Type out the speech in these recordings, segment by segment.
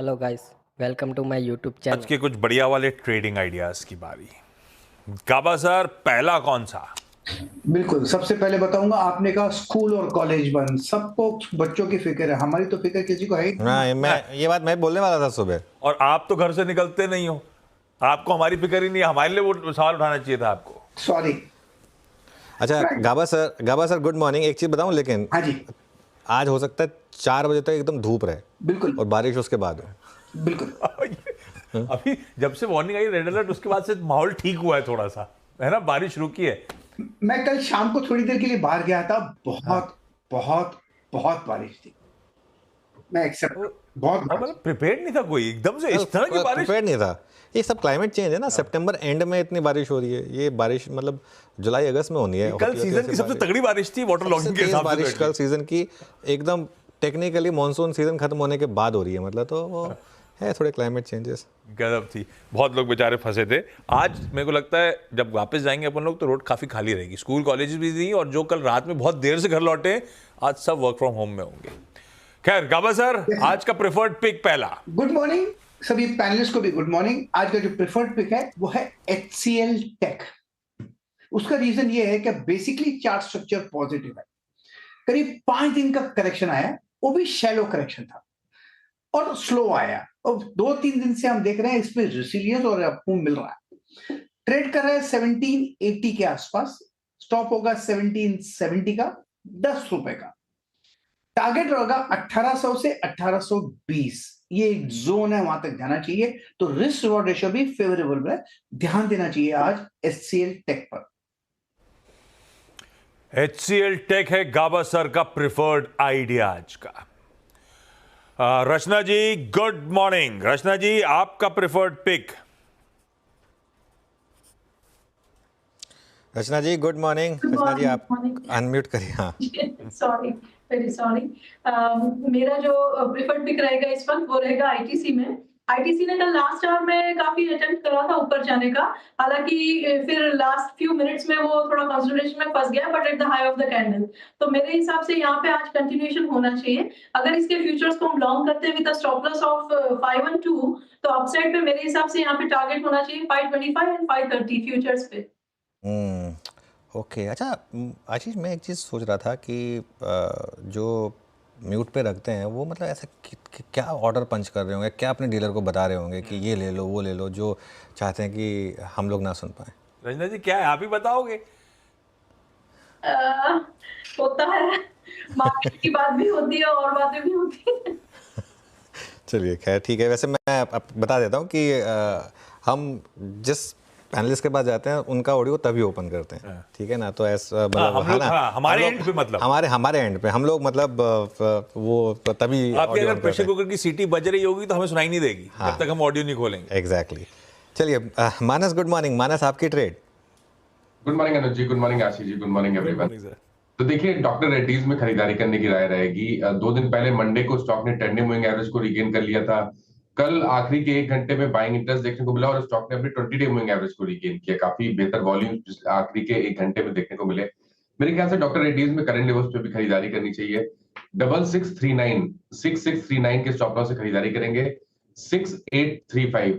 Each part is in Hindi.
Hello guys, welcome to my YouTube आज चैनल। के कुछ बढ़िया वाले ट्रेडिंग आइडियाज की बारी। गाबा सर, पहला कौन सा? बिल्कुल, सबसे पहले बताऊंगा, आपने कहा स्कूल और कॉलेज बंद, सबको बच्चों की फिक्र है, हमारी तो फिक्र किसी को है ही नहीं। हाँ, मैं ये बात मैं बोलने वाला था सुबह। और आप तो घर से निकलते नहीं हो, आपको हमारी फिक्र ही नहीं है। हमारे लिए वो सवाल उठाना चाहिए था आपको। सॉरी। अच्छा गाबा सर गुड मॉर्निंग। एक चीज बताऊं, लेकिन हाँ जी, आज हो सकता है 4 बजे तक एकदम धूप रहे बिल्कुल और बारिश उसके बाद हो। बिल्कुल। अभी जब से वार्निंग आई रेड अलर्ट, उसके बाद से माहौल ठीक हुआ है थोड़ा सा, है ना, बारिश रुकी है। मैं कल शाम को थोड़ी देर के लिए बाहर गया था, बहुत बहुत बहुत बारिश थी। मैं एक्सेप्ट, बहुत और बारिश। मतलब प्रिपेयर्ड नहीं था कोई, एकदम से इस तरह की बारिश। प्रिपेयर नहीं था। ये सब क्लाइमेट चेंज है ना। सितंबर एंड में इतनी बारिश हो रही है। ये बारिश मतलब जुलाई अगस्त में होनी है। कल सीजन की सबसे तगड़ी बारिश थी वाटर लॉगिंग के हिसाब से। बारिश कल सीजन की एकदम टेक्निकली मॉनसून सीजन खत्म होने के बाद हो रही है, मतलब तो वो है थोड़े क्लाइमेट चेंजेस। गजब थी। बहुत लोग बेचारे फंसे थे। आज मेरे को लगता है जब वापस जाएंगे अपन लोग तो रोड काफी खाली रहेगी। स्कूल कॉलेज भी नहीं, और जो कल रात में बहुत देर से घर लौटे आज सब वर्क फ्रॉम होम में होंगे। खैर गाबा सर, आज का प्रेफर्ड पिक पहला। गुड मॉर्निंग सभी पैनलिस्ट को भी गुड मॉर्निंग। आज का जो प्रेफर्ड पिक है वो है HCL टेक। उसका रीजन ये है कि बेसिकली चार्ट स्ट्रक्चर पॉजिटिव है। करीब 5 दिन का करेक्शन आया, वो भी शैलो करेक्शन था और स्लो आया, और 2-3 दिन से हम देख रहे हैं इसमें रेसिलियंस और अप मिल रहा है। ट्रेड कर रहा है 1780 के आसपास, स्टॉप होगा 1770 का, 10 रुपए का। टारगेट होगा 1800 से 1820, ये एक जोन है, वहां तक जाना चाहिए। तो रिस्क रिवॉर्ड रेशियो भी फेवरेबल है, ध्यान देना चाहिए आज HCL टेक पर। HCL टेक है गाबा सर का प्रेफर्ड आइडिया आज का। रचना जी गुड मॉर्निंग। रचना जी, आपका प्रेफर्ड पिक। रचना जी गुड मॉर्निंग। रचना जी आप अनम्यूट करिए। हाँ सॉरी, वेरी सॉरी। मेरा जो प्रेफर्ड पिक रहेगा इस वक्त वो रहेगा आईटीसी में। आईटीसी ने कल लास्ट आवर में काफी अटेम्प्ट करा था ऊपर जाने का, हालांकि फिर लास्ट फ्यू मिनट्स में वो थोड़ा कंसोलिडेशन में फंस गया, but at the high of the candle. तो मेरे हिसाब से यहाँ पे आज कंटिन्यूएशन होना चाहिए। अगर इसके फ्यूचर्स को हम लॉन्ग करते हैं विद स्टॉप लॉस ऑफ 512, तो अपसाइड पे मेरे हिसाब से यहाँ पे टारगेट होना चाहिए 525 एंड 530 फ्यूचर्स पे। ओके। अच्छा आशीष, मैं एक चीज़ सोच रहा था कि जो म्यूट पे रखते हैं वो मतलब ऐसा क्या ऑर्डर पंच कर रहे होंगे, क्या अपने डीलर को बता रहे होंगे कि ये ले लो वो ले लो, जो चाहते हैं कि हम लोग ना सुन पाए। रचना जी क्या है, आप ही बताओगे? होता है, मार्केट की बात भी होती है और बातें भी होती है। चलिए खैर ठीक है। वैसे मैं बता देता हूँ कि हम जिस पैनलिस्ट के पास जाते हैं उनका ऑडियो तभी ओपन करते हैं, ठीक है ना। तो ऐसा मतलब हमारे एंड पे, मतलब हमारे एंड पे हम लोग मतलब वो तभी आपके अगर प्रेशर कुकर की सीटी बज रही होगी तो हमें सुनाई नहीं देगी जब तक हम ऑडियो नहीं खोलेंगे। एग्जैक्टली। चलिए मानस गुड मॉर्निंग। मानस आपकी trade. Good morning Anuj ji, good morning Ashish ji, good morning everyone. तो देखिए, डॉक्टर रेड्डीज में खरीदारी करने की राय रहेगी। 2 दिन पहले मंडे को स्टॉक ने ट्रेंडिंग मूविंग एवरेज को रिगेन कर लिया था। कल आखिरी के 1 घंटे में बाइंग इंटरेस्ट देखने को मिला और स्टॉक ने अपनी 20 डे मूविंग एवरेज को रिगेन किया। काफी बेहतर वॉल्यूम आखिरी के 1 घंटे में देखने को मिले। मेरे ख्याल से डॉक्टर रेड्डीज में करंट लेवल्स पे भी खरीदारी करनी चाहिए। 6639 के स्टॉप लॉस से खरीदारी करेंगे। 6835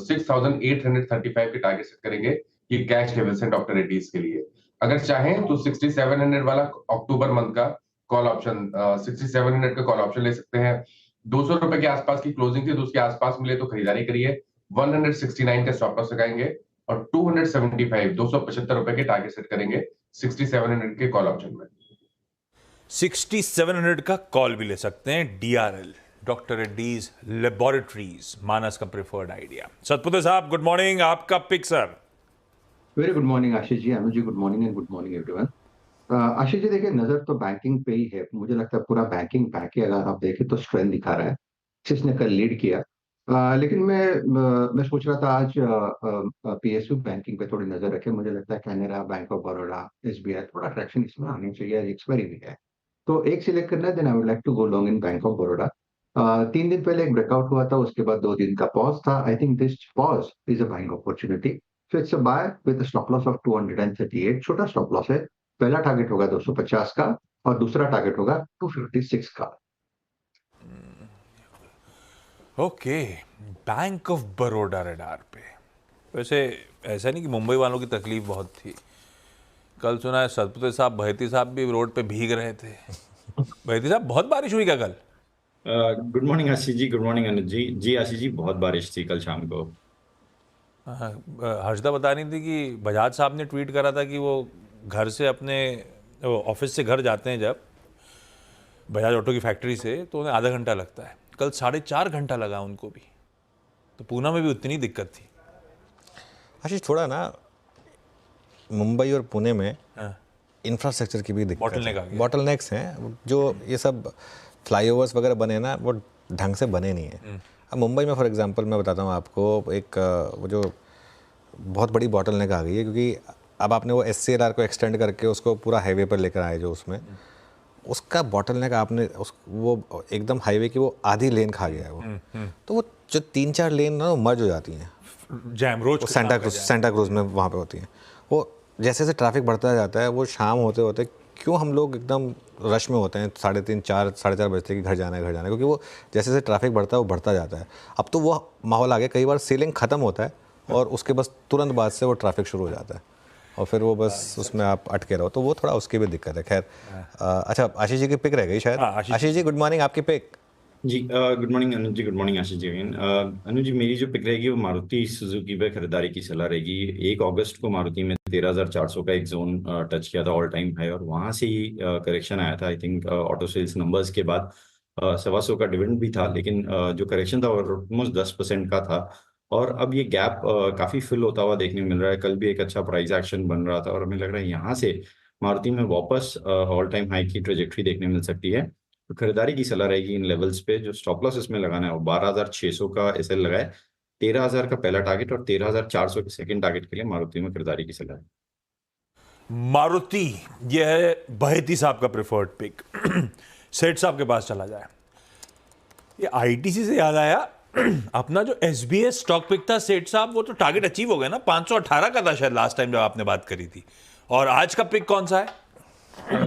6835 के टारगेट सेट करेंगे। ये कैश लेवल्स हैं डॉक्टर रेड्डीज के लिए। अगर चाहें तो 6700 वाला अक्टूबर मंथ का कॉल ऑप्शन, 6700 का कॉल ऑप्शन ले सकते हैं। 200 रुपए के आसपास की क्लोजिंग थी, तो उसके आसपास मिले तो खरीदारी करिए। 169 का स्टॉप लॉस लगाएंगे और 275 रुपए के टारगेट सेट करेंगे 6700 के कॉल ऑप्शन में। 6700 का कॉल भी ले सकते हैं। DRL, doctor Reddy's laboratories, Manas का प्रेफर्ड आइडिया। सतपुते साहब गुड मॉर्निंग, आपका pick sir. Very good morning Ashish ji, Anuj ji good morning and good morning everyone. Ashish ji देखिए, नजर तो बैंकिंग पे ही है। मुझे लगता है पूरा बैंकिंग पैक ही अगर आप देखें तो स्ट्रेंथ दिखा रहा है, जिसने कल लीड किया। लेकिन मैं सोच रहा था आज PSU बैंकिंग पे थोड़ी नजर रखें। मुझे लगता है Canara bank of Baroda, SBI, थोड़ा ट्रैक्शन इसमें आनी चाहिए। एक्सपायरी भी है तो एक सिलेक्ट करना है, then I would like to go long in bank of Baroda. 3 दिन पहले एक ब्रेकआउट हुआ था, उसके बाद 2 दिन का पॉज था। I think this pause is a buying opportunity. So it's a buy with a stop loss of 238। छोटा स्टॉप लॉस है। पहला टारगेट होगा 250 का और दूसरा टारगेट होगा 256 का। Okay, bank of Baroda radar पे। वैसे ऐसा नहीं कि मुंबई वालों की तकलीफ बहुत थी। कल सुना है सतपुते साहब, बहती साहब भी रोड पे भीग रहे थे। बहती साहब, बहुत बारिश हुई क्या कल? Good morning Ashish ji, good morning Anuj जी। जी आशीष जी, बहुत बारिश थी कल शाम को। हाँ, हर्षदा बता रही थी कि बजाज साहब ने ट्वीट करा था कि वो घर से अपने ऑफिस से घर जाते हैं जब बजाज ऑटो की फैक्ट्री से, तो उन्हें आधा घंटा लगता है। कल 4.5 घंटा लगा उनको भी। तो पूना में भी उतनी दिक्कत थी। आशीष, थोड़ा ना मुंबई और पुणे में हाँ, इंफ्रास्ट्रक्चर की भी दिक्कत Bottleneck आ गया। बॉटलनेक्स हैं। जो ये सब फ्लाईओवर्स वगैरह बने ना, वो ढंग से बने नहीं है। अब मुंबई में फॉर एग्जांपल मैं बताता हूँ आपको, एक वो जो बहुत बड़ी बॉटलनेक आ गई है, क्योंकि अब आपने वो SCLR को एक्सटेंड करके उसको पूरा हाईवे पर लेकर आए, जो उसमें उसका बॉटलनेक आपने वो एकदम हाईवे की वो आधी लेन खा गया है वो। तो वो जो 3-4 लेन ना वो मर्ज हो जाती हैं, जैम रोज वो सेंटा क्रूज में वहाँ पे होती हैं। वो जैसे जैसे ट्रैफिक बढ़ता जाता है, वो शाम होते होते क्यों हम लोग एकदम रश में होते हैं, 3:30, 4, 4:30 बजते कि घर जाना है, क्योंकि वो जैसे जैसे ट्रैफिक बढ़ता है वो बढ़ता जाता है। अब तो वो माहौल आ गया, कई बार सीलिंग ख़त्म होता है और उसके बस तुरंत बाद से वो ट्रैफिक शुरू हो जाता है और फिर वो बस उसमें आप अटके रहो, तो वो थोड़ा उसकी भी दिक्कत है। खैर, अच्छा, आशीष जी की पिक रह गई शायद। आशीष जी, गुड मॉर्निंग, आपकी पिक। जी good morning Anuj ji, good morning Ashish ji. Anuj जी, मेरी जो पिक रहेगी वो मारुति सुजुकी पे खरीदारी की सलाह रहेगी। 1 अगस्त को मारुति में 13,400 का एक जोन टच किया था, ऑल टाइम हाई, और वहां से ही करेक्शन आया था। I think auto sales numbers के बाद 125 का डिविडेंड भी था, लेकिन जो करेक्शन था वो ऑलमोस्ट 10% का था। और अब ये गैप काफी फिल होता हुआ देखने को मिल रहा है। कल भी एक अच्छा प्राइस एक्शन बन रहा था और हमें लग रहा है यहाँ से मारुति में वापस ऑल टाइम हाई की ट्रेजेक्ट्री देखने मिल सकती है। तो खरीदारी की सलाह रहेगी इन लेवल्स पे। जो स्टॉप लॉस इसमें लगाना है वो 12,600 का SL लगाए, 13,000 का पहला टारगेट और 13,400 के सेकंड टारगेट के लिए मारुति में खरीदारी की सलाह है। मारुति, यह है बहेती साहब का प्रेफर्ड पिक। सेठ साहब के पास चला जाए। ये ITC से याद आया, अपना जो SBS स्टॉक पिक था सेठ साहब, वो तो टारगेट अचीव हो गया ना। 518 का था शायद लास्ट टाइम जब आपने बात करी थी। और आज का पिक कौन सा है?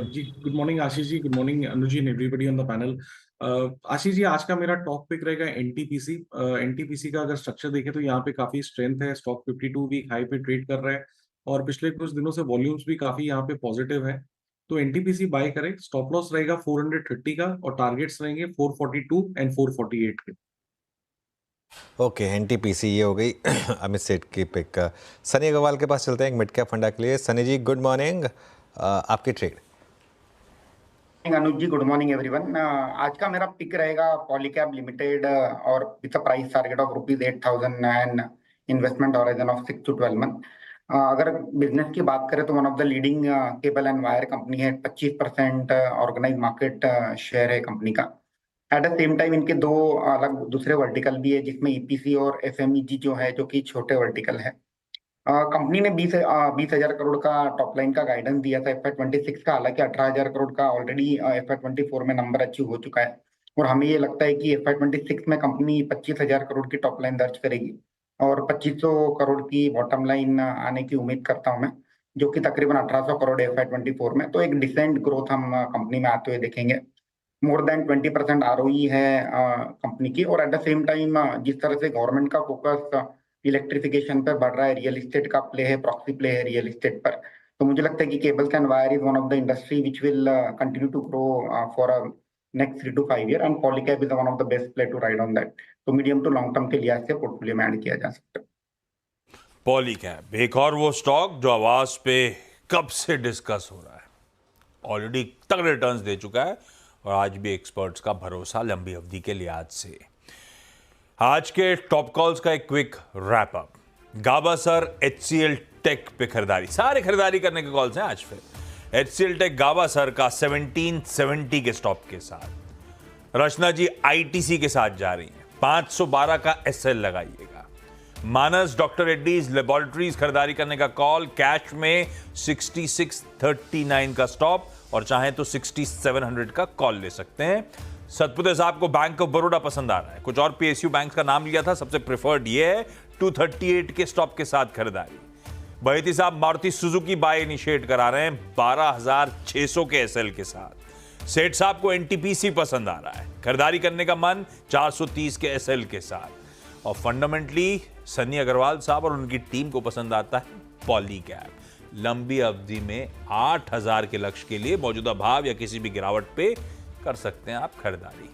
जी good morning Ashish ji, good morning Anuj ji and everybody on the panel. Ashish ji, आज का मेरा टॉप पिक रहेगा NTPC। NTPC का अगर स्ट्रक्चर देखें तो यहाँ पे काफी स्ट्रेंथ है। स्टॉक 52 वीक हाई पे ट्रेड कर रहा है और पिछले कुछ दिनों से वॉल्यूम्स भी काफी यहाँ पे पॉजिटिव है, तो NTPC बाय करें। स्टॉप लॉस रहेगा 430 का और टारगेट्स रहेंगे 442 एंड 448 के। ओके, NTPC ये हो गई अमित सेठ की पिक। सनी अग्रवाल के पास चलते हैं एक मिड कैप फंडा के लिए। सनी जी, गुड मॉर्निंग, आपकी ट्रेड। अनुज जी, गुड मॉर्निंग एवरीवन। आज का मेरा पिक रहेगा पॉलीकैब लिमिटेड और with a price target of ₹8,000 and investment horizon of 6 to 12 month. अगर बिजनेस की बात करें तो one of the leading cable and wire company है। 25% ऑर्गेनाइज मार्केट शेयर है कंपनी का। एट द सेम टाइम इनके 2 अलग दूसरे वर्टिकल भी है, जिसमें EPC और FMEG जो है, जो कि छोटे वर्टिकल है। कंपनी ने 20,000 करोड़ का टॉप लाइन का गाइडेंस दिया था FY26 का। हालांकि 18,000 करोड़ का ऑलरेडी FY24 में नंबर अचीव हो चुका है और हमें ये लगता है कि FY26 में कंपनी 25,000 करोड़ की टॉप लाइन दर्ज करेगी और 2,500 करोड़ की बॉटम लाइन आने की उम्मीद करता हूं मैं, जो कि तकरीबन 1,800 करोड़ FY24 में। तो एक डिसेंट ग्रोथ हम कंपनी में आते हुए देखेंगे। मोर देन 20% ROE है कंपनी की। और एट द सेम टाइम जिस तरह से गवर्नमेंट का फोकस इलेक्ट्रिफिकेशन पर बढ़ रहा है, रियल एस्टेट का प्ले है, प्रॉक्सी प्ले है रियल एस्टेट पर, तो मुझे लगता है कि cables and wire is one of the industry which will continue to grow for next 3 to 5 year and Polycab is one of the best play to ride on that. तो मीडियम टू लॉन्ग टर्म के लिहाज से पोर्टफोलियो में ऐड किया जा सकता है। पॉलीकैब एक और वो स्टॉक जो आवाज पे कब से डिस्कस हो रहा है, ऑलरेडी तगड़े रिटर्न्स दे चुका है और आज भी एक्सपर्ट्स का भरोसा लंबी अवधि के लिहाज से। आज के टॉप कॉल्स का एक क्विक रैप अप। गाबासर HCL टेक पे खरीदारी, सारे खरीदारी करने के कॉल्स हैं आज। फिर HCL टेक गाबासर का 1770 के स्टॉप के साथ। रचना जी ITC के साथ जा रही हैं, 512 का SL लगाइएगा। मानस डॉक्टर रेड्डीज लेबोरेटरीज खरीदारी करने का कॉल, कैश में 6639 का स्टॉप और चाहें तो 6700 का कॉल ले सकते हैं। सतपुते साहब को बैंक ऑफ बड़ौदा पसंद आ रहा है, कुछ और PSU बैंक्स का नाम लिया था, सबसे प्रेफर्ड ये है। 238 के स्टॉप के साथ खरीदारी। बहेती साहब मारुति सुजुकी बाय इनिशिएट करा रहे हैं 12,600 के SL के साथ। सेठ साहब को एनटीपीसी पसंद आ रहा है, खरीदारी करने का मन 430 के एसएल के साथ, और फंडामेंटली सन्नी अग्रवाल साहब और उनकी टीम को पसंद आता है पॉलीकैब। लंबी अवधि में 8000 के लक्ष्य के लिए मौजूदा भाव या किसी भी गिरावट पे कर सकते हैं आप खरीदारी।